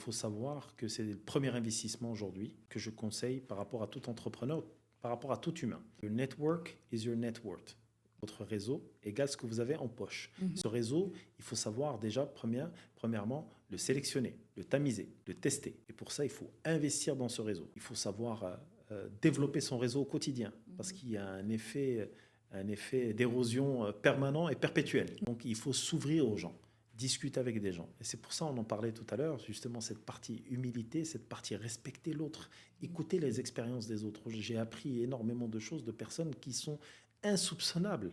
faut savoir que c'est le premier investissement aujourd'hui que je conseille par rapport à tout entrepreneur, par rapport à tout humain. Your network is your net worth. Votre réseau égale ce que vous avez en poche. Ce réseau, il faut savoir déjà, premièrement, le sélectionner, le tamiser, le tester. Et pour ça, il faut investir dans ce réseau. Il faut savoir développer son réseau au quotidien parce qu'il y a un effet d'érosion permanent et perpétuel. Donc, il faut s'ouvrir aux gens, discuter avec des gens. Et c'est pour ça, on en parlait tout à l'heure, justement, cette partie humilité, cette partie respecter l'autre, écouter les expériences des autres. J'ai appris énormément de choses de personnes qui sont insoupçonnables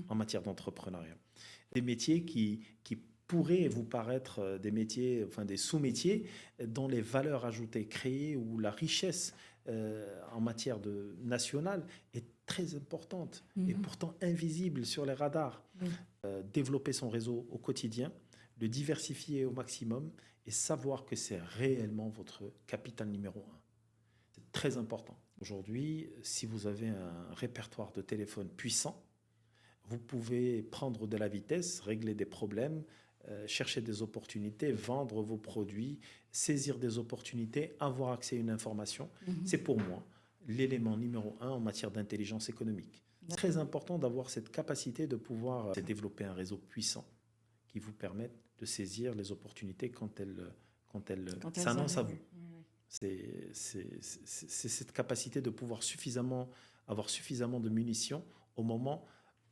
en matière d'entrepreneuriat. Des métiers qui pourraient vous paraître des métiers, enfin des sous-métiers, dont les valeurs ajoutées créées ou la richesse en matière nationale est très importante et pourtant invisible sur les radars. Développer son réseau au quotidien, le diversifier au maximum et savoir que c'est réellement votre capital numéro un. C'est très important. Aujourd'hui, si vous avez un répertoire de téléphone puissant, vous pouvez prendre de la vitesse, régler des problèmes, chercher des opportunités, vendre vos produits, saisir des opportunités, avoir accès à une information. C'est pour moi l'élément numéro un en matière d'intelligence économique. C'est très important d'avoir cette capacité de pouvoir développer un réseau puissant qui vous permette de saisir les opportunités quand elles s'annoncent à vous. C'est cette capacité de pouvoir avoir suffisamment de munitions au moment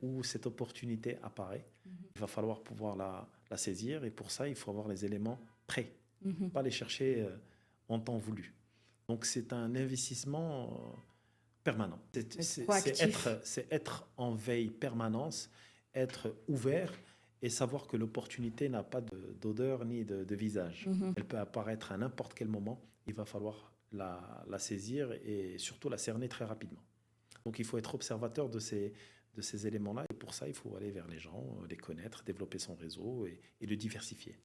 où cette opportunité apparaît. Il va falloir pouvoir la saisir et pour ça, il faut avoir les éléments prêts, pas les chercher en temps voulu. Donc c'est un investissement permanent. C'est être en veille permanence, être ouvert et savoir que l'opportunité n'a pas d'odeur ni de visage. Elle peut apparaître à n'importe quel moment. Il va falloir la saisir et surtout la cerner très rapidement. Donc il faut être observateur de ces éléments-là. Et pour ça, il faut aller vers les gens, les connaître, développer son réseau et le diversifier.